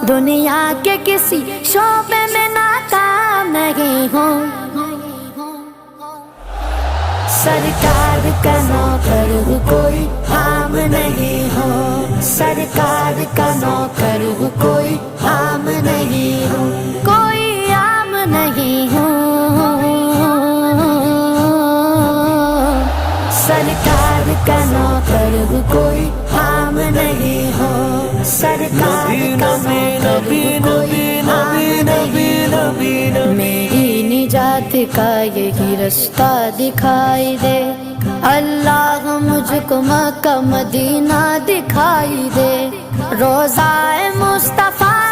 دنیا کے کسی شعبے میں ناکام نہیں ہوں، سرکار کا نوکر ہوں کوئی عام نہیں ہوں، سرکار کا نوکر ہوں کوئی عام نہیں ہوں، کوئی عام نہیں ہوں، سرکار کا نوکر ہوں کوئی عام نہیں ہوں، سرکار کا نوکر ہوں کوئی عام نہیں ہوں، میری نجات کا یہی رستہ دکھائی دے، اللہ مجھ کو مکہ مدینہ دکھائی دے، روضہ مصطفیٰ